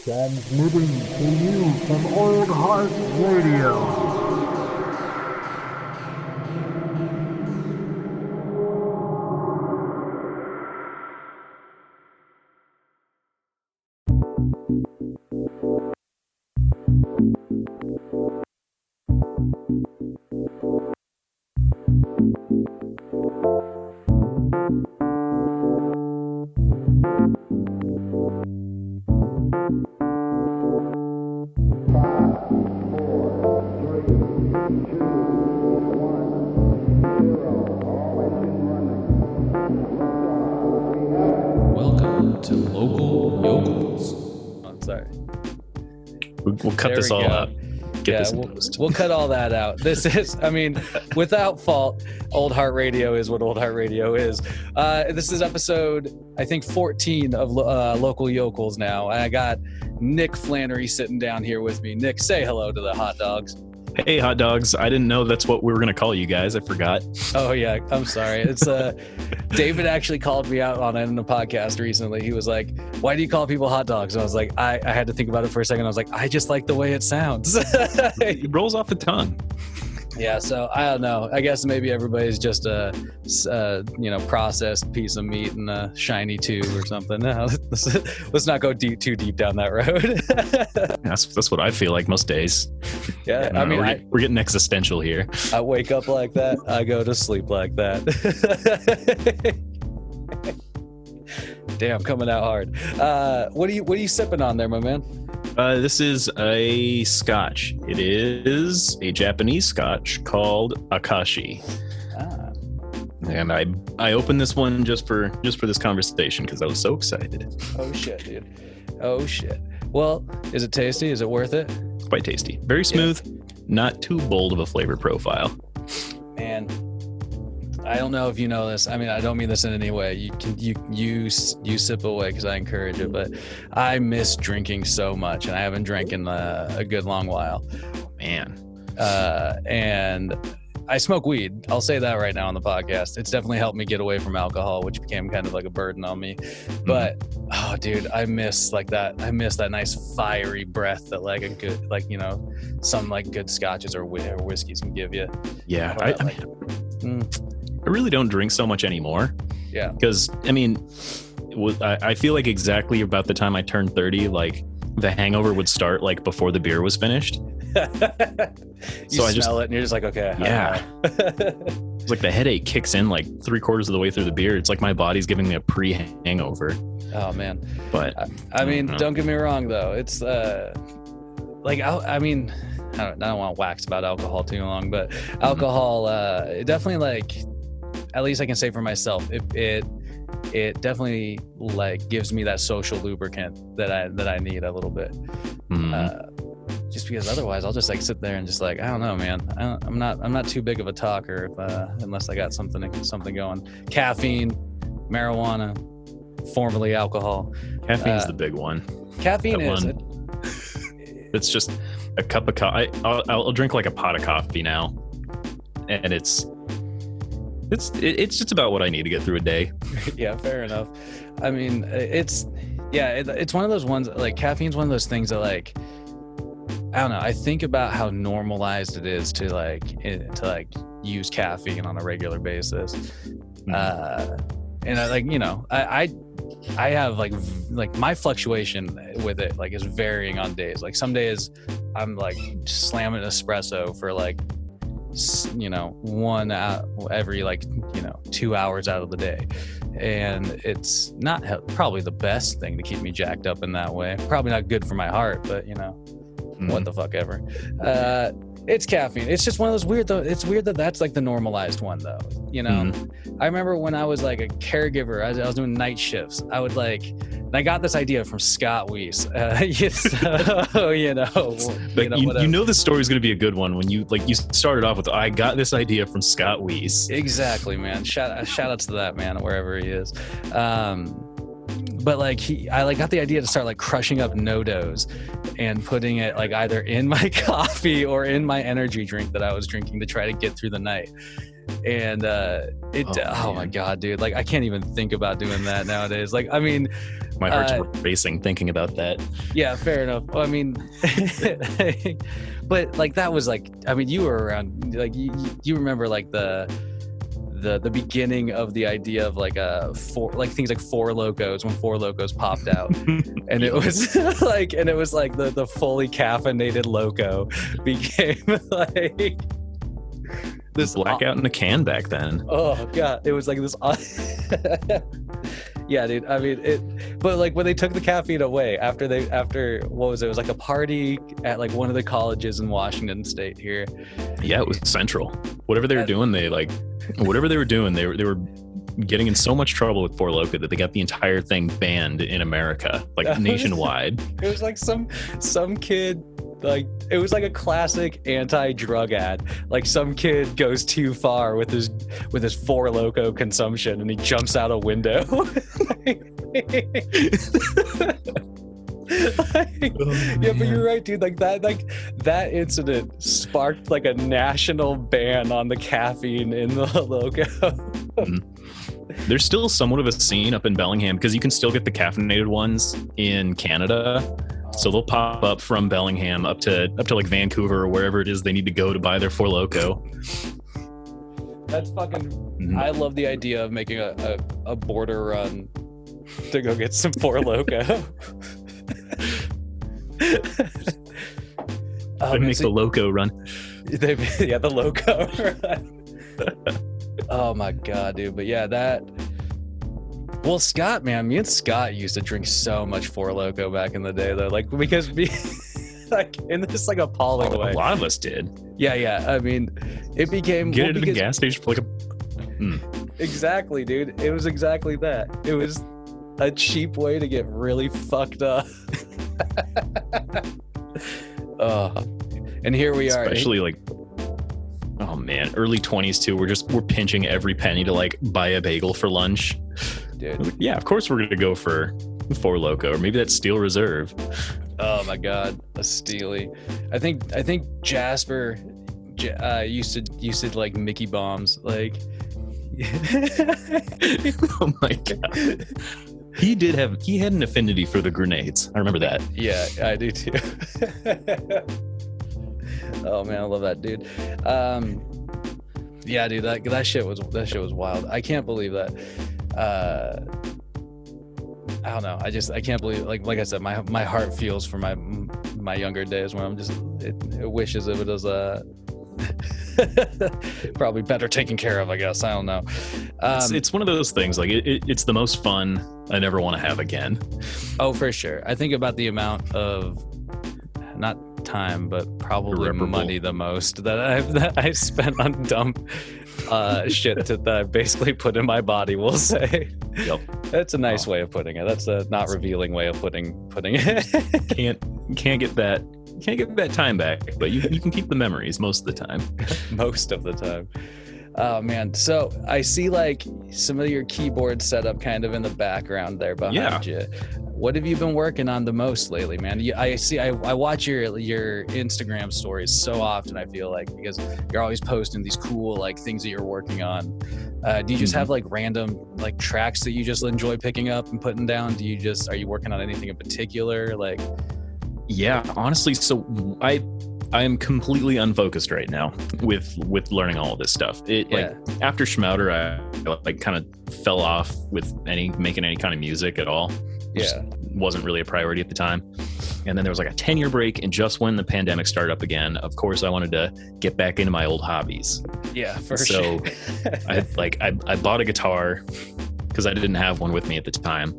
Transmitting to you from Old Heart Radio. Welcome to Local Yokelz. Oh, sorry. We'll cut this all out. Get this in post. We'll cut all that out. This is, I mean, without fault, Old Heart Radio is what Old Heart Radio is. This is episode, I think, 14 of Local Yokelz now. I got Nick Flannery sitting down here with me. Nick, say hello to the hot dogs. Hey, hot dogs. I didn't know that's what we were going to call you guys. I forgot. Oh, yeah. I'm sorry. It's David actually called me out on it in a podcast recently. He was like, why do you call people hot dogs? And I was like, I had to think about it for a second. I was like, I just like the way it sounds. It rolls off the tongue. Yeah, so I don't know. I guess maybe everybody's just a processed piece of meat in a shiny tube or something. No, let's not go too deep down that road. That's what I feel like most days. Yeah, I mean, we're getting existential here. I wake up like that. I go to sleep like that. Damn, coming out hard. What are you sipping on there, my man? This is a scotch. It is a Japanese scotch called Akashi. And I opened this one just for this conversation because I was so excited. Oh shit, dude. Oh shit. Well, is it tasty? Is it worth it? It's quite tasty. Very smooth. Yeah. Not too bold of a flavor profile. Man, I don't know if you know this. I mean, I don't mean this in any way. You sip away because I encourage it, but I miss drinking so much, and I haven't drank in a good long while. Man. And I smoke weed. I'll say that right now on the podcast. It's definitely helped me get away from alcohol, which became kind of like a burden on me. But oh, dude, I miss like that. I miss that nice fiery breath that like a good, like, you know, some like good scotches or whiskeys can give you. Yeah, I really don't drink so much anymore. Yeah. Because, I mean, I feel like exactly about the time I turned 30, like the hangover would start like before the beer was finished. I smell it and you're just like, okay. Yeah. It's like the headache kicks in like 3/4 of the way through the beer. It's like my body's giving me a pre-hangover. Oh, man. But I mean, don't get me wrong, though. It's like, I mean, I don't want to wax about alcohol too long, but alcohol, it definitely like, at least I can say for myself, it definitely like gives me that social lubricant that I need a little bit. Just because otherwise I'll just like sit there and just like, I don't know, man. I'm not too big of a talker unless I got something going. Caffeine, marijuana, formerly alcohol. Caffeine's the big one. Caffeine is it. It's just a cup of coffee. I'll drink like a pot of coffee now, and it's just about what I need to get through a day. Yeah, fair enough. I mean, it's one of those ones, like caffeine's one of those things that like, I don't know. I think about how normalized it is to use caffeine on a regular basis. And I like, you know, I have like my fluctuation with it like is varying on days. Like some days I'm like slamming espresso for like, you know, 1 hour every like, you know, 2 hours out of the day. And it's not probably the best thing to keep me jacked up in that way. Probably not good for my heart, but you know, what the fuck ever. It's caffeine. It's just one of those weird though. It's weird that that's like the normalized one though. You know, I remember when I was like a caregiver, I was doing night shifts. I would like, and I got this idea from Scott Weiss. So, you know this story is going to be a good one when you started off with, I got this idea from Scott Weiss. Exactly, man. Shout outs to that man, wherever he is. But like I got the idea to start like crushing up no-dos and putting it like either in my coffee or in my energy drink that I was drinking to try to get through the night. And oh my God, dude, like I can't even think about doing that nowadays. Like, I mean, My heart's racing thinking about that. Yeah, fair enough. Well, I mean, but like that was like, I mean, you were around, like you remember like the beginning of the idea of like things like Four Locos, when Four Locos popped out, and it was like, the fully caffeinated Loco became like this blackout in a can back then. Oh god, it was like this. Yeah, dude. I mean, but like when they took the caffeine away after what was it? It was like a party at like one of the colleges in Washington State here. Yeah, it was central. Whatever they were doing, they were getting in so much trouble with Four Loko that they got the entire thing banned in America, like nationwide. It was like some kid. Like it was like a classic anti-drug ad. Like some kid goes too far with his Four Loko consumption and he jumps out a window. Yeah, but you're right, dude. Like that incident sparked like a national ban on the caffeine in the Loco. There's still somewhat of a scene up in Bellingham because you can still get the caffeinated ones in Canada. So they'll pop up from Bellingham up to like Vancouver or wherever it is they need to go to buy their Four Loko. That's fucking. I love the idea of making a border run to go get some Four Loko. They make the Loco run. The Loco run. Oh my god, dude! But yeah, that. Well, Scott, man, me and Scott used to drink so much Four Loko back in the day, though. Like because like in this like appalling way. A lot of us did. Yeah. I mean, it became get it at the gas station for like a. Exactly, dude. It was exactly that. It was a cheap way to get really fucked up. And here we are. Especially like, oh man, early 20s too. We're pinching every penny to like buy a bagel for lunch. Dude. Yeah, of course we're gonna go for Four Loko, or maybe that's Steel Reserve. Oh my god, a Steely. I think Jasper used to like Mickey bombs, like. Oh my god. He had an affinity for the grenades. I remember that. Yeah, I do too. Oh man, I love that dude. Yeah, dude, that shit was wild. I can't believe that. I don't know. I can't believe, like I said, my heart feels for my younger days when I'm just it wishes it was probably better taken care of, I guess. I don't know. It's one of those things, like it's the most fun I never want to have again. Oh, for sure. I think about the amount of not time, but probably money the most that I've spent on dumb shit that I basically put in my body, we'll say. Yep. That's a nice way of putting it. That's a not revealing way of putting it. Can't get that time back, but you can keep the memories most of the time. Most of the time. Oh man, so I see like some of your keyboard setup kind of in the background there behind you. What have you been working on the most lately, man? I watch your Instagram stories so often, I feel like, because you're always posting these cool like things that you're working on. Do you just have like random like tracks that you just enjoy picking up and putting down? Are you working on anything in particular? Like, yeah, honestly, so I am completely unfocused right now with learning all of this stuff. Like after Schmouder, I like kind of fell off with making any kind of music at all. Just wasn't really a priority at the time. And then there was like a 10-year break, and just when the pandemic started up again, of course I wanted to get back into my old hobbies. Yeah, for sure. So I bought a guitar because I didn't have one with me at the time.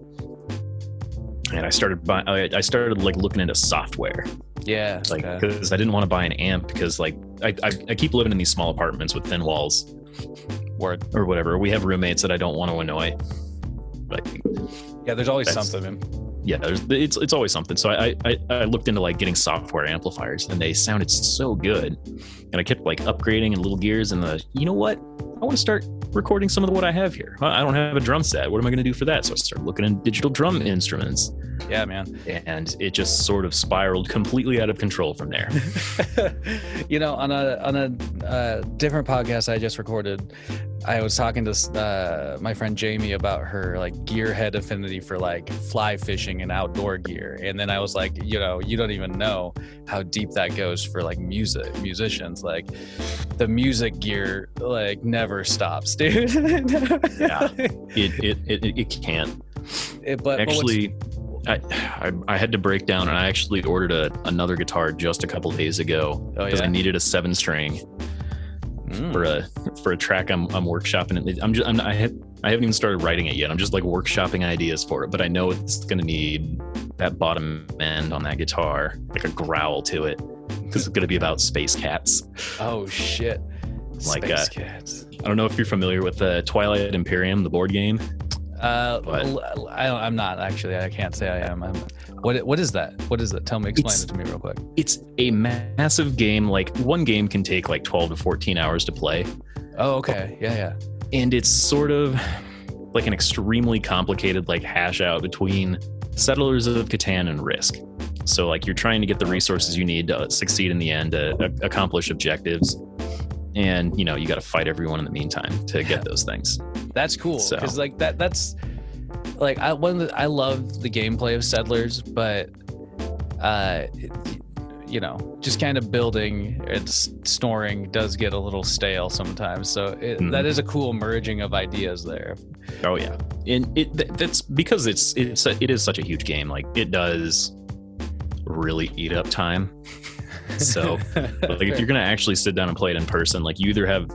And I started like looking into software. Yeah. Like, because I didn't want to buy an amp because like I keep living in these small apartments with thin walls. Word. Or whatever. We have roommates that I don't want to annoy. Like, yeah, there's always something, man. Yeah, it's always something. So I looked into like getting software amplifiers, and they sounded so good. And I kept like upgrading in little gears, and you know what? I want to start recording some of what I have here. I don't have a drum set. What am I going to do for that? So I started looking in digital drum instruments. Yeah, man. And it just sort of spiraled completely out of control from there. You know, on a different podcast I just recorded, I was talking to my friend Jamie about her like gearhead affinity for like fly fishing and outdoor gear, and then I was like, you know, you don't even know how deep that goes for like musicians. Like the music gear like never stops, dude. Yeah, it can't. But actually, I had to break down, and I actually ordered another guitar just a couple days ago because I needed a 7-string. For a track I'm workshopping. I haven't even started writing it yet. I'm just like workshopping ideas for it, but I know it's going to need that bottom end on that guitar, like a growl to it, because it's going to be about space cats. Oh shit! Like space cats. I don't know if you're familiar with Twilight Imperium, the board game. I'm not actually. I can't say I am. What is that? What is it? Explain it to me real quick. It's a massive game. Like one game can take like 12 to 14 hours to play. Oh, okay. Yeah. And it's sort of like an extremely complicated like hash out between Settlers of Catan and Risk. So like you're trying to get the resources you need to succeed in the end, to accomplish objectives. And, you know, you got to fight everyone in the meantime to get those things. That's cool. Because like that's like I love the gameplay of Settlers, but you know, just kind of building and storing does get a little stale sometimes. So that is a cool merging of ideas there. Oh yeah, and that's because it is such a huge game. Like it does really eat up time. So like if you're gonna actually sit down and play it in person, like you either have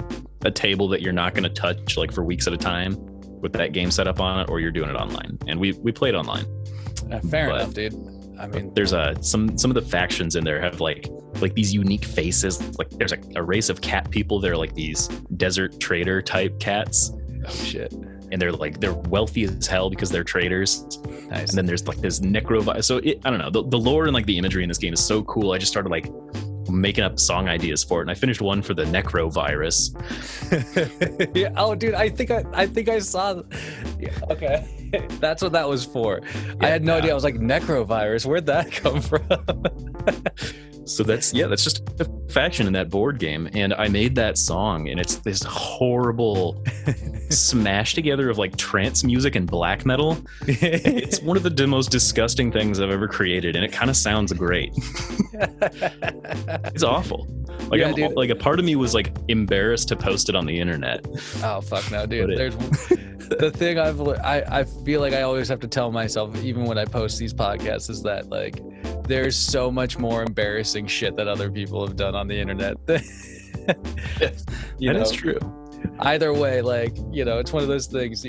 a table that you're not gonna touch like for weeks at a time with that game set up on it, or you're doing it online. And we played online. Fair enough, dude. I mean, there's some of the factions in there have like these unique faces. Like there's a race of cat people. They're like these desert trader type cats. Oh shit. And they're wealthy as hell because they're traders. Nice. And then there's like this necro. So I don't know. The lore and like the imagery in this game is so cool. I just started like making up song ideas for it, and I finished one for the necro virus. Yeah. Oh, dude. I think I saw. Yeah, okay. That's what that was for. Yeah, I had no idea. I was like, necro virus. Where'd that come from? So that's just a faction in that board game, and I made that song, and it's this horrible smash together of like trance music and black metal. It's one of the most disgusting things I've ever created, and it kind of sounds great. It's awful. Like, yeah, like a part of me was like embarrassed to post it on the internet. Oh fuck no, dude. There's the thing I feel like I always have to tell myself, even when I post these podcasts, is that like there's so much more embarrassing shit that other people have done on the internet. That is true. Either way, like, you know, it's one of those things.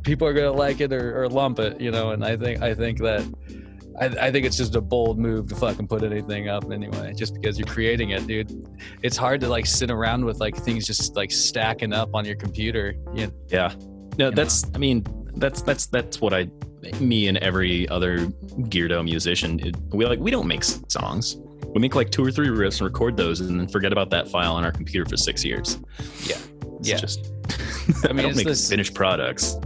People are gonna like it or lump it, you know. And I think that I think it's just a bold move to fucking put anything up anyway, just because you're creating it, dude. It's hard to like sit around with like things just like stacking up on your computer. Yeah. No, that's what me and every other Geardo musician, we don't make songs. We make like 2 or 3 riffs and record those and then forget about that file on our computer for 6 years. Yeah. It's just, I don't make finished products.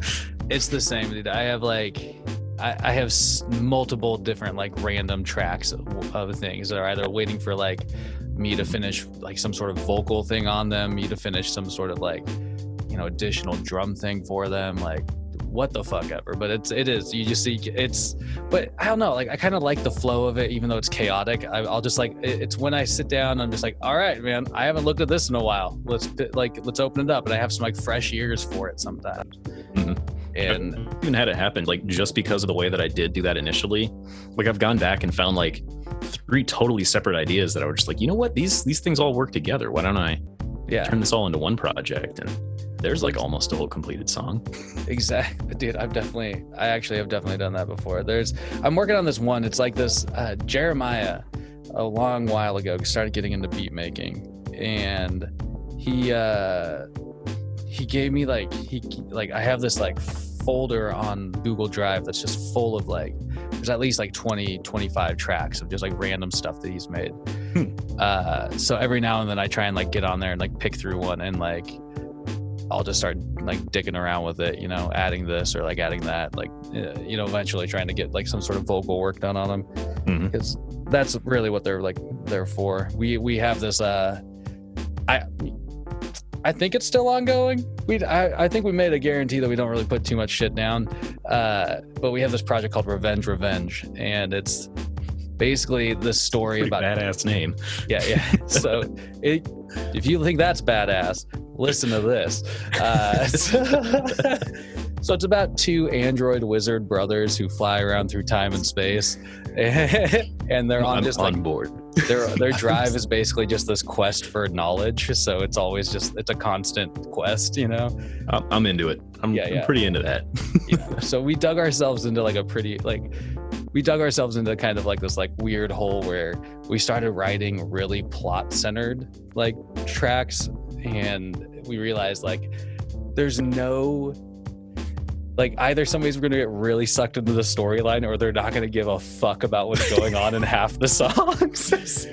It's the same, dude. I have like, I have multiple different like random tracks of things that are either waiting for like me to finish like some sort of vocal thing on them, me to finish some sort of like, you know, additional drum thing for them, like what the fuck ever. But it is you just see it's, but I don't know, like I kind of like the flow of it, even though it's chaotic. I'll just like it's when I sit down, I'm just like, all right, man, I haven't looked at this in a while, let's open it up, and I have some like fresh ears for it sometimes. And I've even had it happen like just because of the way that I did do that initially. Like I've gone back and found like 3 totally separate ideas that I was just like, you know what, these things all work together, why don't I turn this all into one project? And there's like almost a whole completed song. Exactly, dude. I actually have definitely done that before. I'm working on this one. It's like this Jeremiah a long while ago started getting into beat making, and he gave me like I have this like folder on Google Drive that's just full of like, there's at least like 20-25 tracks of just like random stuff that he's made. So every now and then I try and like get on there and like pick through one, and like I'll just start like dicking around with it, you know, adding this or like adding that, like, you know, eventually trying to get like some sort of vocal work done on them, because that's really what they're for. We have this I think it's still ongoing. I think we made a guarantee that we don't really put too much shit down. But we have this project called Revenge, and it's basically the story Pretty about badass name. Yeah. So if you think that's badass, listen to this. So it's about two android wizard brothers who fly around through time and space, and they're on board. Their drive is basically just this quest for knowledge. So it's always it's a constant quest, you know. I'm into it. I'm pretty into that. So we dug ourselves into kind of like this like weird hole where we started writing really plot centered like tracks, and we realized like there's no like either somebody's going to get really sucked into the storyline or they're not going to give a fuck about what's going on in half the songs. So,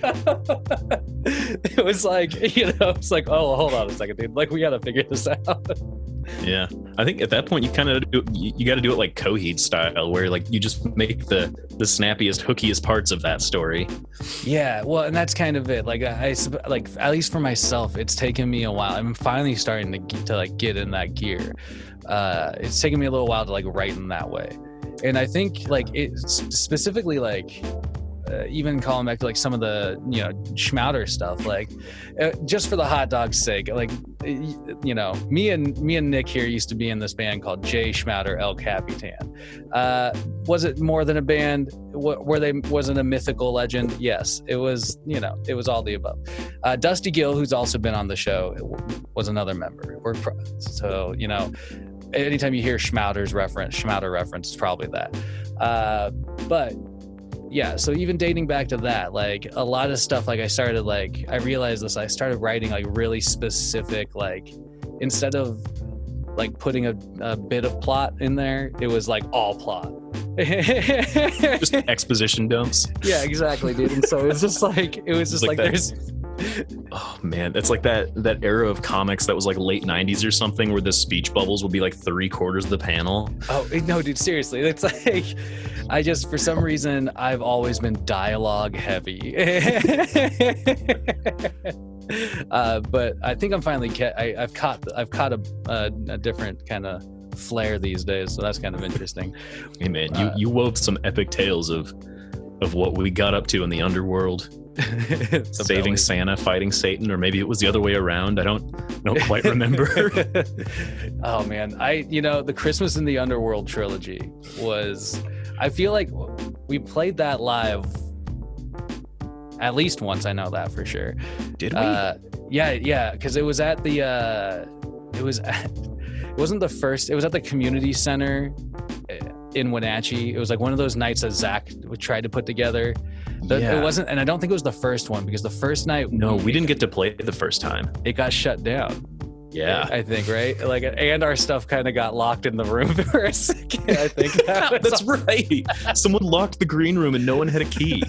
it was like, it's like, oh, hold on a second, dude. Like, we got to figure this out. Yeah. I think at that point you kind of you got to do it like Coheed style, where like you just make the snappiest, hookiest parts of that story. Yeah. Well, and that's kind of it. Like I like, at least for myself, it's taken me a while. I'm finally starting to like get in that gear. It's taken me a little while to like write in that way, and I think like it's specifically like even calling back to like some of the Schmouder stuff, like just for the hot dog's sake, like me and Nick here used to be in this band called J Schmouder El Capitan. Was it more than a band? Was it a mythical legend? Yes, it was. It was all the above. Dusty Gill, who's also been on the show, was another member. So anytime you hear Schmouder reference, it's probably that. But yeah, so even dating back to that, like a lot of stuff, like I realized this, I started writing like really specific, like instead of like putting a bit of plot in there, it was like all plot. Just exposition dumps. Yeah, exactly, dude. And so it was just like there's oh man, it's like that era of comics that was like late 90s or something, where the speech bubbles would be like 3/4 of the panel. Oh no, dude, seriously, it's like for some reason I've always been dialogue heavy. But I think I'm finally I've caught a different kind of flair these days, so that's kind of interesting. Hey man, you wove some epic tales of what we got up to in the underworld. Saving Santa, fighting Satan, or maybe it was the other way around. I don't quite remember. Oh man, the Christmas in the Underworld trilogy was, I feel like we played that live at least once. I know that for sure. Did we? Yeah, because it was at the it wasn't the first. It was at the community center in Wenatchee. It was like one of those nights that Zach tried to put together. It wasn't, and I don't think it was the first one, because the first night we didn't get to play it the first time. It got shut down. Yeah, I think, right? Like, and our stuff kind of got locked in the room for a second. I think that's right. Someone locked the green room and no one had a key.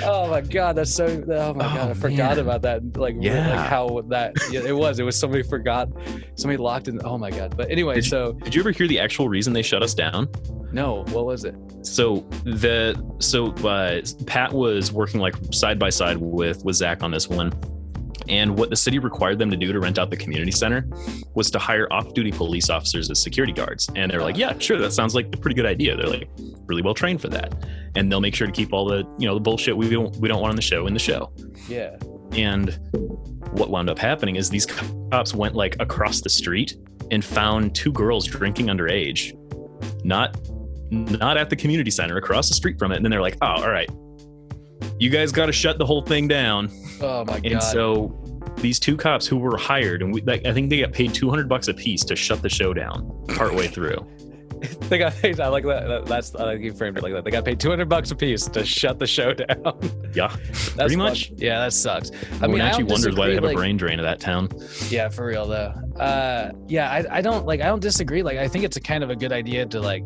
Oh my god, that's so. Oh my god, I forgot about that. Like how that. Yeah, it was somebody forgot. Somebody locked in. Oh my god. But anyway, did you ever hear the actual reason they shut us down? No. What was it? So Pat was working like side by side with Zach on this one. And what the city required them to do to rent out the community center was to hire off-duty police officers as security guards. And they're like, yeah, sure, that sounds like a pretty good idea. They're like really well trained for that. And they'll make sure to keep all the, the bullshit we don't want on the show in the show. Yeah. And what wound up happening is these cops went like across the street and found two girls drinking underage, not at the community center, across the street from it. And then they're like, oh, all right, you guys got to shut the whole thing down. Oh my god! And so these two cops who were hired, and I think they got paid $200 a piece to shut the show down partway through. They got paid. I like that. I like you framed it like that. They got paid $200 a piece to shut the show down. Yeah, pretty much. Yeah, that sucks. I mean, actually wonders why they have a brain drain of that town. Yeah, for real though. I don't disagree. Like, I think it's a kind of a good idea to like,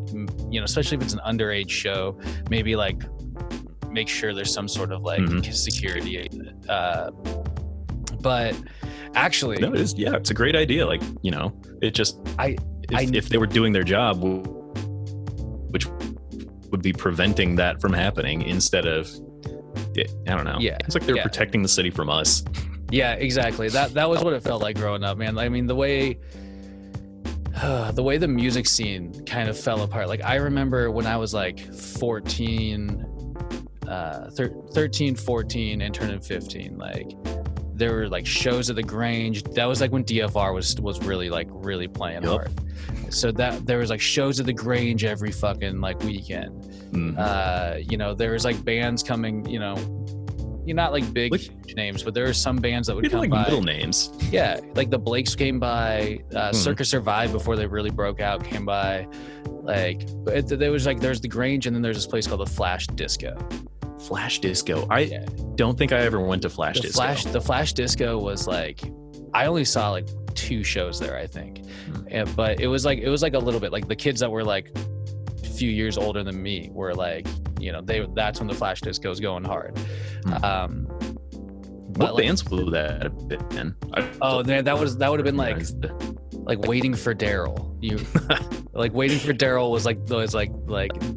especially if it's an underage show, maybe like make sure there's some sort of like security. But actually, no, it's a great idea. Like, it just if they were doing their job, which would be preventing that from happening instead of, I don't know. Yeah, it's like they're protecting the city from us. Yeah, exactly. That was what it felt like growing up, man. I mean, the way the music scene kind of fell apart. Like I remember when I was like 13, 14 and turning 15, like there were like shows at the Grange. That was like when DFR was really playing hard. So that there was like shows at the Grange every fucking like weekend. You know, there was like bands coming, you know, you're not like big huge names, but there are some bands that would come like by. Middle names. Yeah, like the Blakes came by. Circus Survive before they really broke out came by. Like there was like there's the Grange, and then there's this place called the Flash Disco. Flash Disco. I don't think I ever went to Flash Disco. The Flash Disco was like, I only saw like 2 shows there, I think. But it was like a little bit like the kids that were like a few years older than me were like, you know, that's when the Flash Disco was going hard. What bands blew that a bit, man? That would have been like Waiting for Daryl. You like Waiting for Daryl was like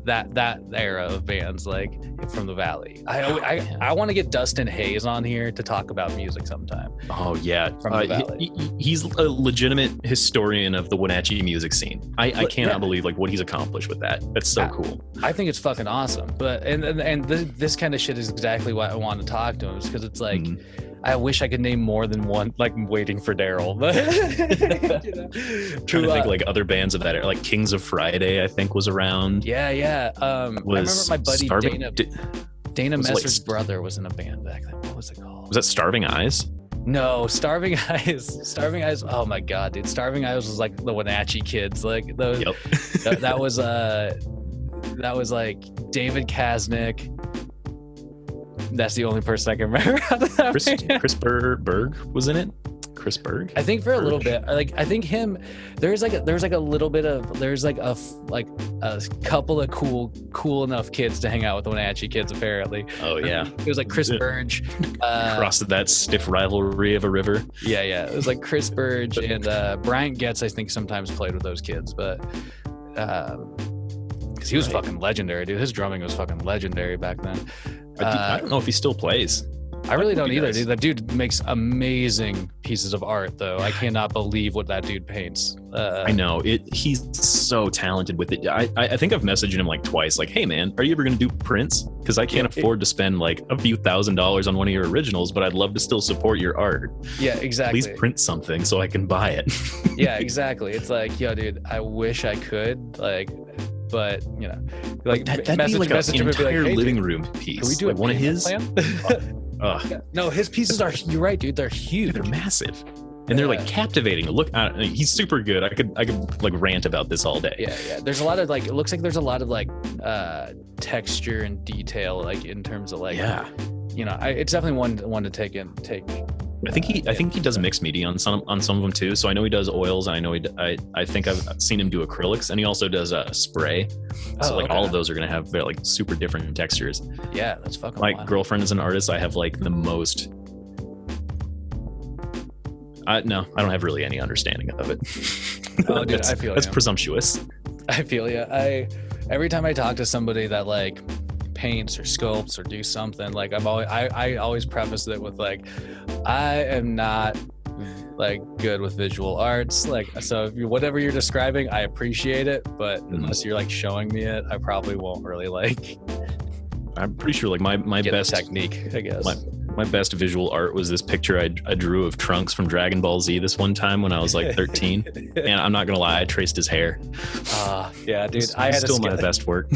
that era of bands like from the Valley. I want to get Dustin Hayes on here to talk about music sometime. Oh yeah, from the Valley. He's a legitimate historian of the Wenatchee music scene. I cannot believe like what he's accomplished with that. That's so cool. I think it's fucking awesome. But and this kind of shit is exactly why I want to talk to him, because it's like. I wish I could name more than one, like Waiting for Daryl. You know? Trying to think like other bands of that era, like Kings of Friday, I think was around. Yeah. I remember my buddy Dana Messer's brother was in a band back then. What was it called? Was that Starving Eyes? No, Starving Eyes. Starving Eyes. Oh my god, dude! Starving Eyes was like the Wenatchee Kids. Like those. Yep. that was like David Kasnick. That's the only person I can remember. Chris Berg was in it. Chris Berg. I think for a little bit, like I think him. There's like a couple of cool enough kids to hang out with the Wenatchee Kids apparently. Oh yeah, it was like Chris Burge. Crossed that stiff rivalry of a river. Yeah, it was like Chris Burge and Bryant Getz. I think sometimes played with those kids, but because he was fucking legendary, dude. His drumming was fucking legendary back then. I don't know if he still plays. I really don't either, dude. That dude makes amazing pieces of art, though. I cannot believe what that dude paints. I know it. He's so talented with it. I think I've messaged him like twice, like, "Hey, man, are you ever going to do prints? Because I can't afford to spend like a few $1,000s on one of your originals, but I'd love to still support your art. Yeah, exactly. Please print something so I can buy it." Yeah, exactly. It's like, yo, dude, I wish I could, like. But you know, like that'd be like an entire living room piece. Can we do like one of his? No, his pieces are. You're right, dude. They're huge. They're massive, and they're like captivating. Look, he's super good. I could like rant about this all day. Yeah. There's a lot of like. It looks like there's a lot of like texture and detail, like in terms of like. Yeah. You know, it's definitely one to take. I think he does mixed media on some of them too. So I know he does oils. And I know I think I've seen him do acrylics, and he also does spray. So all of those are gonna have like super different textures. Yeah, that's fucking. My wild. girlfriend is an artist. I have like the most. No, I don't have really any understanding of it. Oh, dude, I feel that's presumptuous. I feel you. Every time I talk to somebody that like paints or sculpts or do something, like I always preface it with like, I am not like good with visual arts, like, so if whatever you're describing, I appreciate it, but unless you're like showing me it, I probably won't really like. I'm pretty sure like my best technique, I guess. My best visual art was this picture I drew of Trunks from Dragon Ball Z this one time when I was like 13. And I'm not gonna lie, I traced his hair. Yeah, dude. It's still my best work.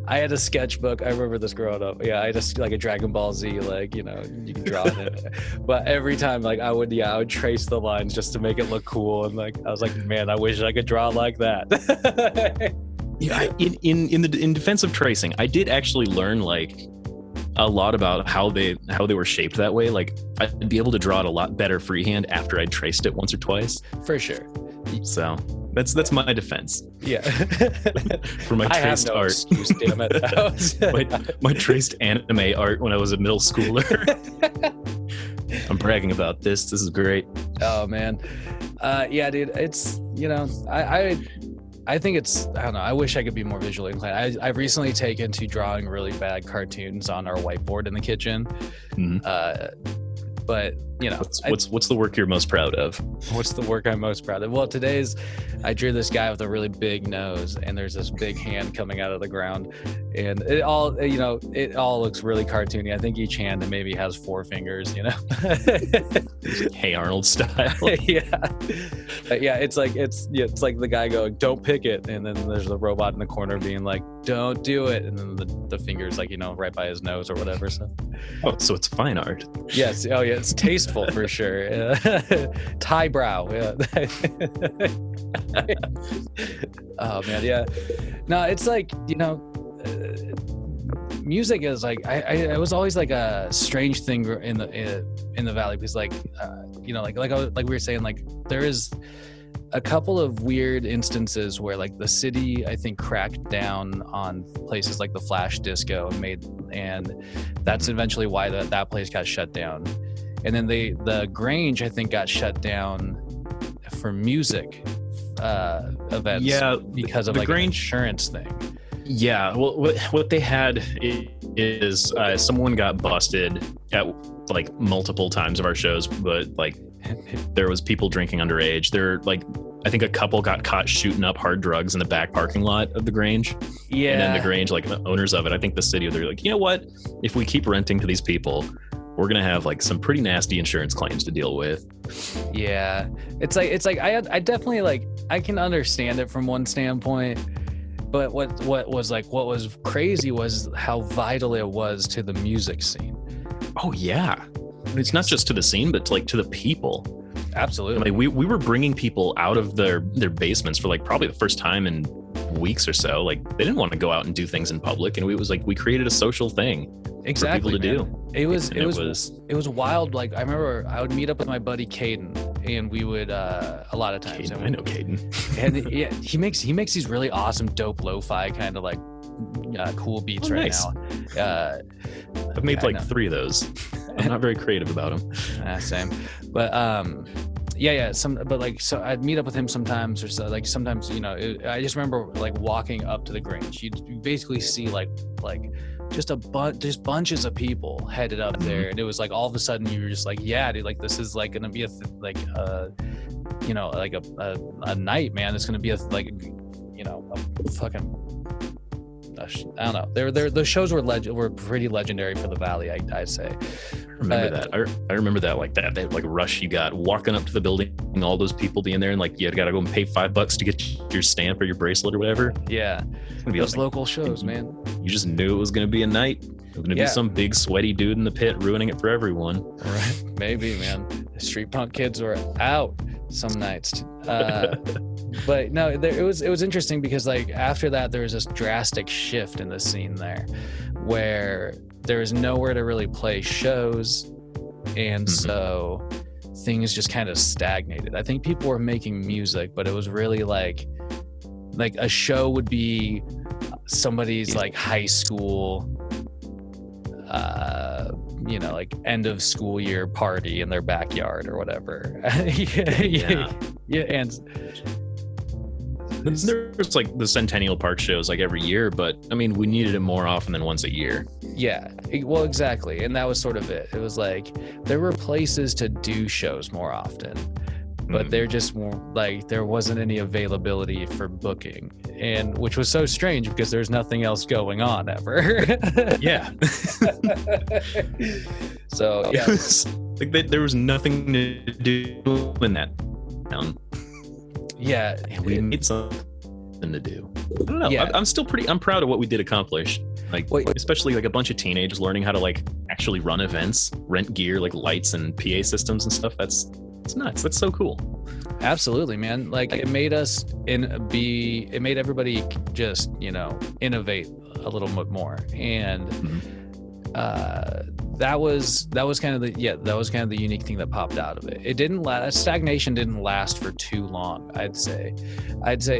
I had a sketchbook. I remember this growing up. Yeah, I had like a Dragon Ball Z, like, you know, you can draw it. But every time, like, I would trace the lines just to make it look cool. And like, I was like, man, I wish I could draw like that. Yeah, in defense of tracing, I did actually learn like a lot about how they were shaped that way. Like, I'd be able to draw it a lot better freehand after I'd traced it once or twice. For sure. So that's my defense. Yeah. For my traced art. Excuse, damn it. my traced anime art when I was a middle schooler. I'm bragging about this. This is great. Oh man. Yeah, dude. It's, you know, I think it's, I don't know, I wish I could be more visually inclined. I've recently taken to drawing really bad cartoons on our whiteboard in the kitchen. But you know, what's the work you're most proud of? What's the work I'm most proud of? Well, I drew this guy with a really big nose, and there's this big hand coming out of the ground, and it all looks really cartoony. I think each hand maybe has 4 fingers, you know. Hey Arnold style. yeah, it's like the guy going, "Don't pick it," and then there's the robot in the corner being like, "Don't do it," and then the fingers like, you know, right by his nose or whatever. So it's fine art. Yes. Oh yeah, it's tasteful for sure. Tie brow. Yeah. Oh man, yeah. No, it's like, you know, music is like, I was always like a strange thing in the valley, because like you know, like we were saying, like there is a couple of weird instances where like the city, I think, cracked down on places like the Flash Disco and that's eventually why that place got shut down. And then the Grange, I think, got shut down for music events. Yeah, because of like Grange, an insurance thing. Yeah, well, what they had is someone got busted at like multiple times of our shows, but like there was people drinking underage. There, like, I think a couple got caught shooting up hard drugs in the back parking lot of the Grange. Yeah, and then the Grange, like the owners of it, I think the city, they're like, you know what? If we keep renting to these people, we're gonna have like some pretty nasty insurance claims to deal with. Yeah, it's like I definitely, like, I can understand it from one standpoint, but what was crazy was how vital it was to the music scene. Oh yeah, it's not just to the scene, but to the people. Absolutely. Like we were bringing people out of their basements for like probably the first time in weeks or so. Like they didn't want to go out and do things in public, and we created a social thing. Exactly, for people to do. It was wild. Like I remember I would meet up with my buddy Caden, and we would a lot of times. I know Caden. And yeah, he makes these really awesome, dope lo-fi kind of like cool beats nice. Now. I've made 3 of those. I'm not very creative about them. Same, but so I'd meet up with him sometimes, or so, like sometimes, you know, I just remember like walking up to the Grange. You basically see like just bunches of people headed up there, and it was like all of a sudden you were just like, yeah, dude, like this is like gonna be a night, man. It's gonna be a fucking, I don't know. The shows were pretty legendary for the Valley, I'd say. I remember that like that like rush you got walking up to the building, and all those people being there, and like you gotta go and pay $5 to get your stamp or your bracelet or whatever. Yeah, those local shows, man. You just knew it was gonna be a night. It was gonna be some big sweaty dude in the pit ruining it for everyone. Right? Maybe, man. Street punk kids were out some nights. But no, it was interesting because like after that there was this drastic shift in the scene there, where there was nowhere to really play shows, and so things just kind of stagnated. I think people were making music, but it was really like a show would be somebody's like high school you know, like end of school year party in their backyard or whatever. Yeah, and there's like the Centennial Park shows like every year, but I mean, we needed it more often than once a year. Yeah, well, exactly. And that was sort of it. It was like there were places to do shows more often, but there just like there wasn't any availability for booking, and which was so strange because there's nothing else going on ever. Yeah. So yeah, like there was nothing to do in that town. Yeah, we need something to do. I don't know. Yeah. I'm proud of what we did accomplish. Like, especially like a bunch of teenagers learning how to like actually run events, rent gear, like lights and PA systems and stuff. It's nuts. That's so cool. Absolutely, man. Like it made everybody just, you know, innovate a little bit more. And that was kind of the unique thing that popped out of it. It didn't last. Stagnation didn't last for too long. I'd say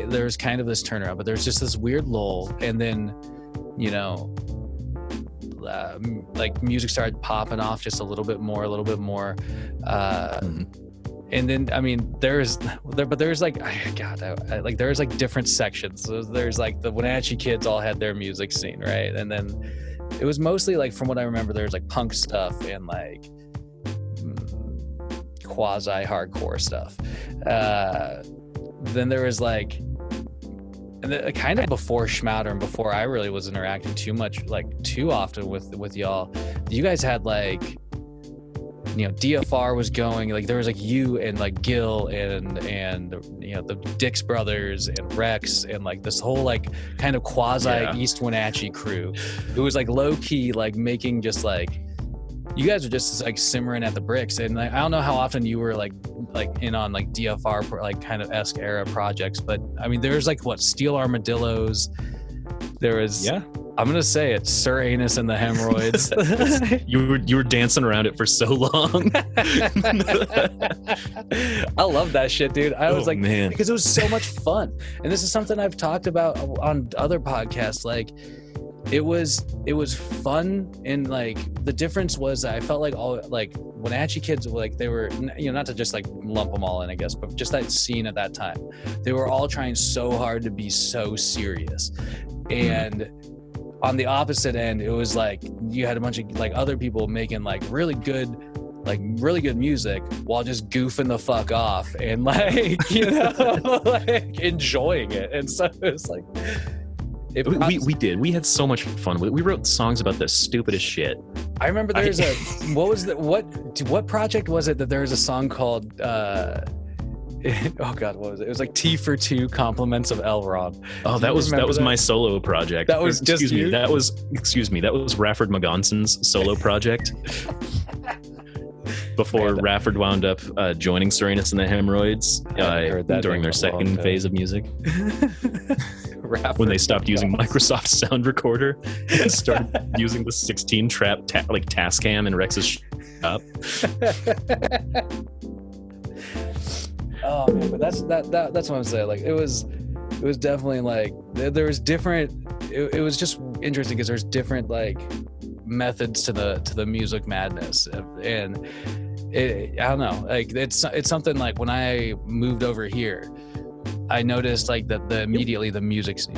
there was kind of this turnaround, but there's just this weird lull, and then, you know, like music started popping off just a little bit more, and then I mean there's like like there's like different sections. So there's like the Wenatchee kids all had their music scene, right? And then it was mostly like, from what I remember, there's like punk stuff and like quasi hardcore stuff. Then there was like, and then kind of before Schmouder and before I really was interacting too often with y'all, you guys had like, you know, DFR was going, like there was like you and like Gil and you know the Dix brothers and Rex and like this whole like kind of quasi East Wenatchee crew who was like low key like making just like, you guys are just like simmering at the bricks. And like, I don't know how often you were like in on like DFR like kind of esque era projects, but I mean there's like what, Steel Armadillos, there was I'm gonna say it, Sir Anus and the Hemorrhoids. you were dancing around it for so long. I love that shit, dude. I was like, man, because it was so much fun. And this is something I've talked about on other podcasts. Like it was fun, and like the difference was I felt like all like Wenatchee kids, like they were, you know, not to just like lump them all in, I guess, but just that scene at that time, they were all trying so hard to be so serious. And on the opposite end, it was like you had a bunch of like other people making like really good music while just goofing the fuck off and like, you know, like enjoying it. And so it was like, we had so much fun. We wrote songs about the stupidest shit. I remember there's what project was it that there was a song called oh god, what was it? It was like T for Two Compliments of Elrond. Oh, that was my solo project. That was just you? That was Rafford Magonson's solo project. Before Rafford wound up joining Serenus and the Hemorrhoids during their second phase of music. When they stopped using Microsoft Sound Recorder and started using the 16-trap Tascam in Rex's shop. Oh man, but that's what I'm saying. Like it was definitely like there was different. It was just interesting because there's different like methods to the music madness, and I don't know. Like it's something like when I moved over here, I noticed like that immediately the music scene.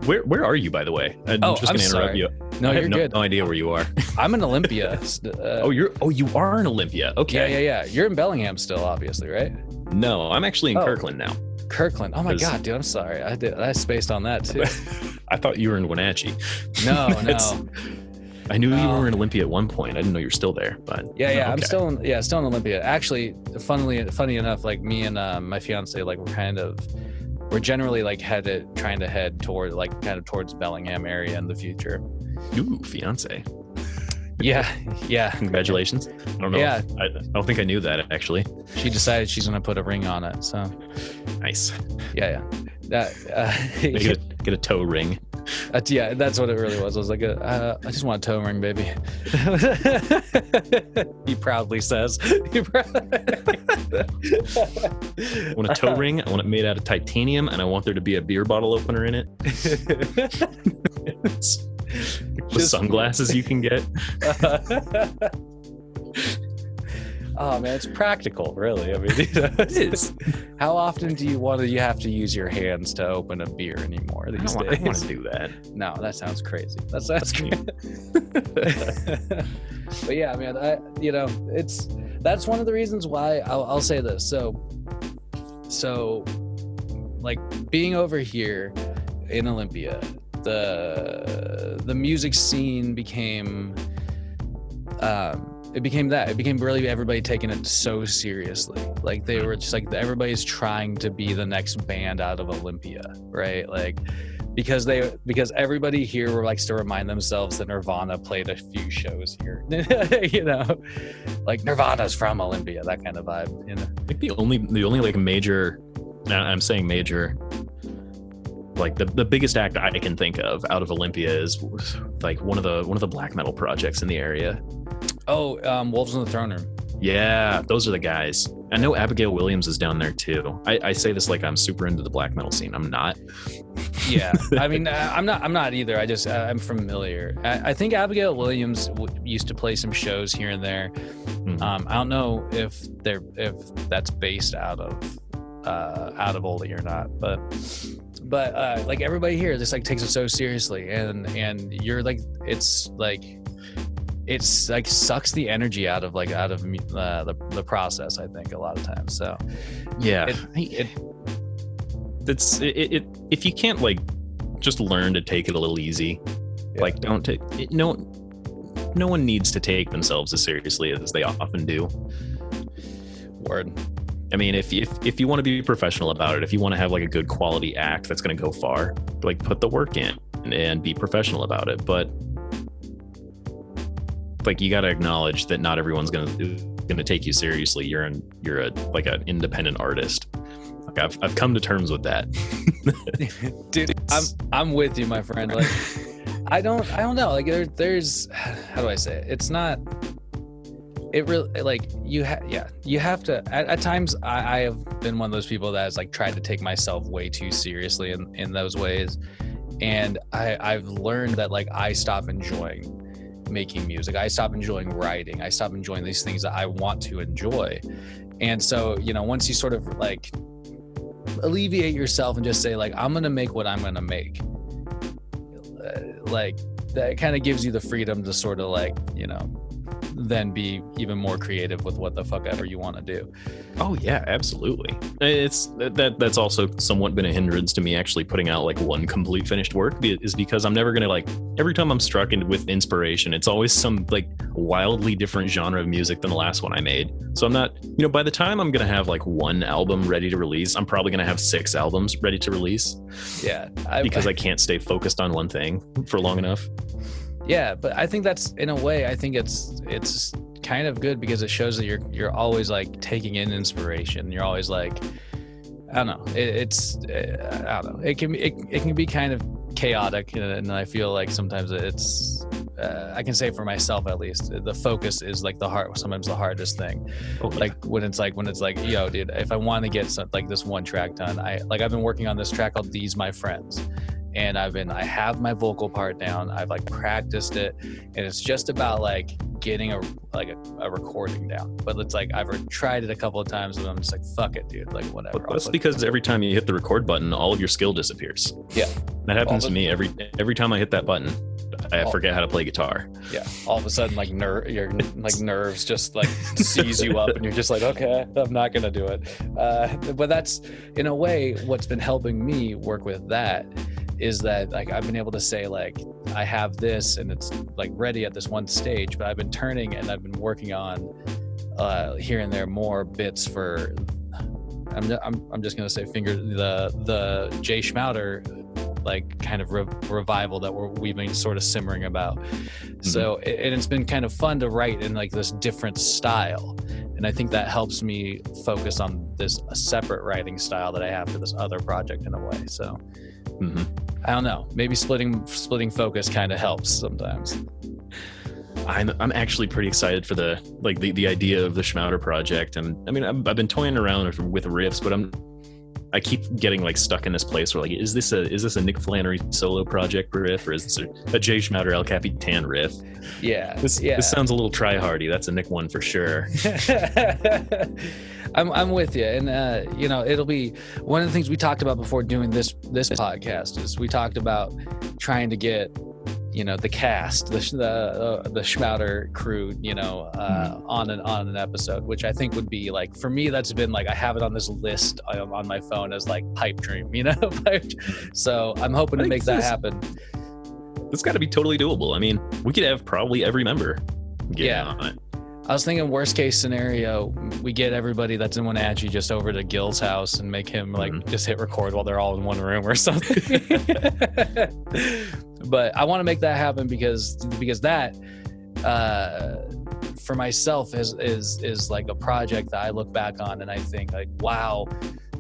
Where are you, by the way? I'm just gonna interrupt you. No, I you're have good. No idea where you are. I'm in Olympia. You are in Olympia. Okay. Yeah. You're in Bellingham still, obviously, right? No, I'm actually in Kirkland now. Kirkland. Oh my god, dude, I'm sorry. I spaced on that too. I thought you were in Wenatchee. No. I knew you were in Olympia at one point. I didn't know you were still there, but yeah, okay. I'm still in Olympia. Actually, funny enough, like me and my fiance, like we're generally like trying to head toward like kind of towards Bellingham area in the future. Ooh, fiance. Yeah. Congratulations. I don't know. Yeah. I don't think I knew that actually. She decided she's gonna put a ring on it. So nice. Yeah. Get a toe ring. Yeah, that's what it really was. I was like, I just want a toe ring, baby. He proudly says. I want a toe ring. I want it made out of titanium, and I want there to be a beer bottle opener in it. The sunglasses you can get. Oh man, it's practical, really. I mean, it is. How often do you have to use your hands to open a beer anymore these days? I don't want to do that. No, that sounds crazy. That sounds crazy. But yeah, man, that's one of the reasons why I'll say this. So, like being over here in Olympia, the music scene became. It became really everybody taking it so seriously. Like they were just like, everybody's trying to be the next band out of Olympia, right? Like because everybody here likes to remind themselves that Nirvana played a few shows here. You know, like Nirvana's from Olympia, that kind of vibe, you know. I think the only like major, I'm saying major, like the biggest act I can think of out of Olympia is like one of the black metal projects in the area. Oh, Wolves in the Throne Room. Yeah, those are the guys. I know Abigail Williams is down there too. I say this like I'm super into the black metal scene. I'm not. Yeah, I mean, I'm not either. I just I'm familiar. I think Abigail Williams used to play some shows here and there. I don't know if that's based out of Oldie or not, but like everybody here just like takes it so seriously, and you're like, it's like sucks the energy out of the process, I think, a lot of times. So yeah, if you can't like just learn to take it a little easy, like don't take it, no one needs to take themselves as seriously as they often do. Word. I mean, if you want to be professional about it, if you want to have like a good quality act that's going to go far, like put the work in and be professional about it. But like, you got to acknowledge that not everyone's going to take you seriously. You're an independent artist. Like I've come to terms with that. Dude, I'm with you, my friend. Like, I don't know. Like there's how do I say it? It's not. It really, like, you have to at times. I have been one of those people that has like tried to take myself way too seriously in those ways, and I've learned that like I stop enjoying making music. I stop enjoying writing. I stop enjoying these things that I want to enjoy. And so, once you sort of like alleviate yourself and just say like, I'm gonna make what I'm gonna make, like that kind of gives you the freedom to sort of like, then be even more creative with what the fuck ever you want to do. Oh yeah, absolutely. That's also somewhat been a hindrance to me actually putting out like one complete finished work, is because I'm never gonna, like, every time I'm struck with inspiration, it's always some like wildly different genre of music than the last one I made. So I'm not, by the time I'm gonna have like one album ready to release, I'm probably gonna have 6 albums ready to release. Yeah, because I can't stay focused on one thing for long enough. Yeah, but I think that's, in a way, I think it's kind of good because it shows that you're always like taking in inspiration. You're always like, I don't know. I don't know. It can be kind of chaotic, and I feel like sometimes it's. I can say for myself at least, the focus is like sometimes the hardest thing. Oh, yeah. Like when it's like, yo, dude, if I want to get like this one track done, I've been working on this track called "These My Friends." And I have my vocal part down. I've like practiced it, and it's just about like getting a recording down. But it's like I've tried it a couple of times, and I'm just like, fuck it, dude. Like whatever. But that's because every time you hit the record button, all of your skill disappears. Yeah, that happens to me every time I hit that button. I forget how to play guitar. Yeah, all of a sudden, like your like nerves just like seize you up, and you're just like, okay, I'm not gonna do it. But that's, in a way, what's been helping me work with that is that like I've been able to say like I have this and it's like ready at this one stage, but I've been turning and I've been working on here and there more bits for. I'm just gonna say the Jay Schmouder like kind of revival that we've been sort of simmering about. Mm-hmm. So and it's been kind of fun to write in like this different style, and I think that helps me focus on a separate writing style that I have for this other project in a way. So I don't know, maybe splitting focus kind of helps sometimes. I'm actually pretty excited for the idea of the Schmouder project, and I mean I've been toying around with riffs, but I keep getting like stuck in this place where like, is this a Nick Flannery solo project riff, or is this a Jay Schmouder El Capitan riff? Yeah, this sounds a little try-hardy. That's a Nick one for sure. I'm with you, and it'll be one of the things we talked about before doing this podcast. Is we talked about trying to get the cast, the Schmouder crew, on an episode, which I think would be like, for me, that's been like, I have it on this list on my phone as like pipe dream, so I'm hoping to make that happen. It's got to be totally doable. I mean, we could have probably every member get on it. I was thinking worst case scenario, we get everybody that's in Wenatchee just over to Gil's house and make him like just hit record while they're all in one room or something. But I want to make that happen because that for myself is like a project that I look back on and I think like, wow,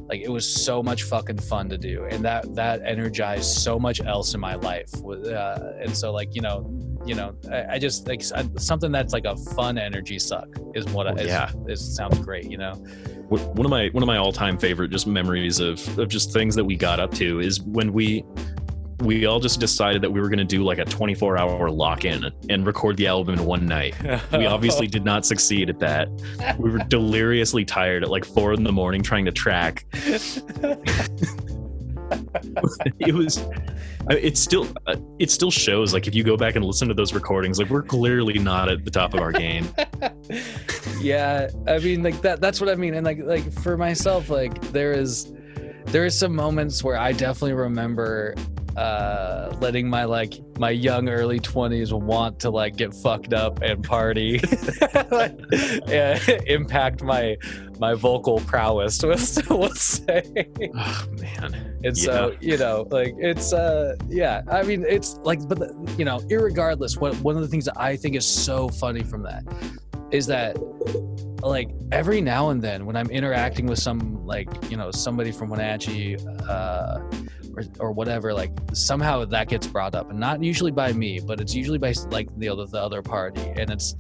like it was so much fucking fun to do, and that energized so much else in my life. And so like, I just like something that's like a fun energy suck is what it sounds great. One of my all-time favorite just memories of just things that we got up to is when we all just decided that we were going to do like a 24-hour lock-in and record the album in one night. We obviously did not succeed at that. We were deliriously tired at like 4 a.m. trying to track. It still shows, like, if you go back and listen to those recordings, like, we're clearly not at the top of our game. Yeah, I mean, like that's what I mean. And like for myself, like there is some moments where I definitely remember letting my young early 20s want to like get fucked up and party impact my vocal prowess, we'll say. Oh man. And so like it's I mean, it's like, but irregardless, one of the things that I think is so funny from that is that, like, every now and then when I'm interacting with some, like, somebody from Wenatchee or whatever, like, somehow that gets brought up, and not usually by me, but it's usually by like the other party. And it's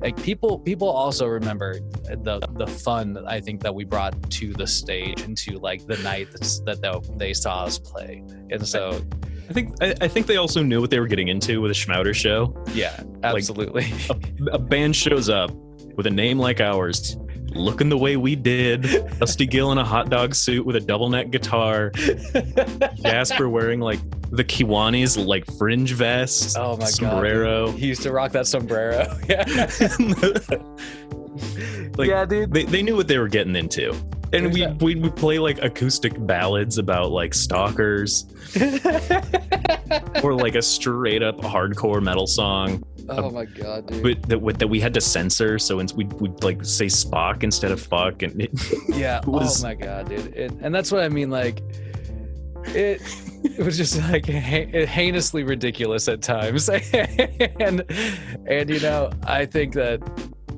like people also remember the fun that I think that we brought to the stage and to like the night that they saw us play. And so I think they also knew what they were getting into with a Schmouder show. Yeah, absolutely. Like, a band shows up with a name like ours, looking the way we did, Dusty Gill in a hot dog suit with a double neck guitar, Jasper wearing like the Kiwanis like fringe vest, oh my sombrero. God, he used to rock that sombrero. Yeah. Like, yeah, dude. They knew what they were getting into. And we would play like acoustic ballads about like stalkers or like a straight up hardcore metal song. Oh my God, dude. But that we had to censor, so we'd like say Spock instead of fuck, and it was, oh my God, dude. And that's what I mean, like it was just like heinously ridiculous at times. and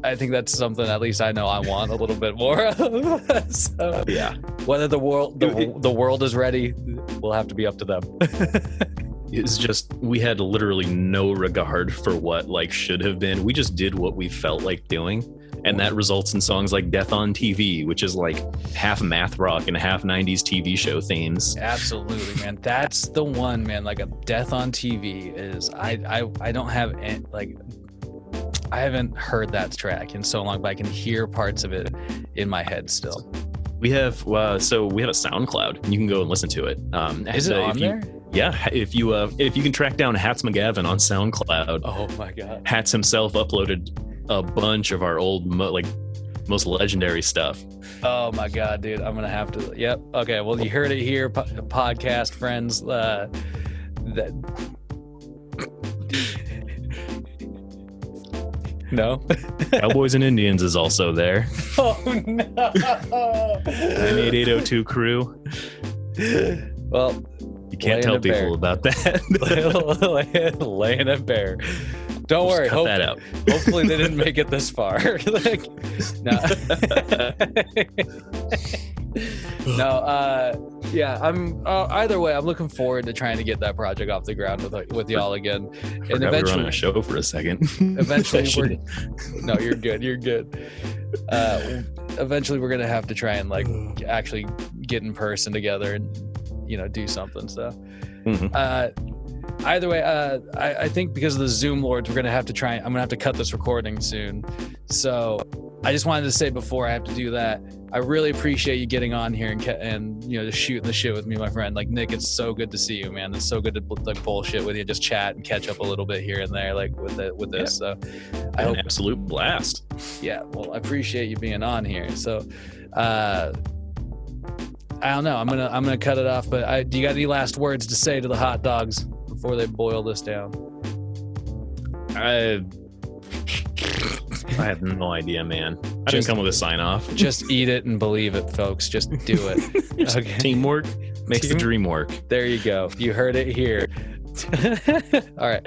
I think that's something at least I know I want a little bit more of. So, yeah. Whether the world is ready, will have to be up to them. It's just, we had literally no regard for what like should have been. We just did what we felt like doing, and that results in songs like Death on TV, which is like half math rock and half 90s TV show themes. Absolutely, man. That's the one, man. Like, a Death on TV is I don't have like, I haven't heard that track in so long, but I can hear parts of it in my head still. We have a SoundCloud, and you can go and listen to it. Is it on there? Yeah, if you can track down Hats McGavin on SoundCloud. Oh my God. Hats himself uploaded a bunch of our old most legendary stuff. Oh my God, dude. I'm gonna have to. Yep. Okay. Well, you heard it here, podcast friends. No. Cowboys and Indians is also there. Oh no. 98802 crew. Well, you can't tell people about that. Laying it bare. Don't worry. Cut that out. Hopefully they didn't make it this far. Like, no. Yeah. I'm either way. I'm looking forward to trying to get that project off the ground with y'all again. And eventually, we were on a show for a second. Eventually, no, you're good. You're good. Eventually, we're gonna have to try and like actually get in person together and do something. So. Mm-hmm. Either way, I think because of the Zoom lords, we're gonna have to try. I'm gonna have to cut this recording soon. So I just wanted to say before I have to do that, I really appreciate you getting on here and just shooting the shit with me, my friend. Like, Nick, it's so good to see you, man. It's so good to like bullshit with you, just chat and catch up a little bit here and there, like with this. So I hope, absolute blast. Yeah, well, I appreciate you being on here. So I don't know. I'm gonna cut it off. But do you got any last words to say to the hot dogs before they boil this down? I have no idea, man. I didn't come with a sign off. Just eat it and believe it, folks. Just do it. Okay. Teamwork makes the dream work. There you go. You heard it here. All right.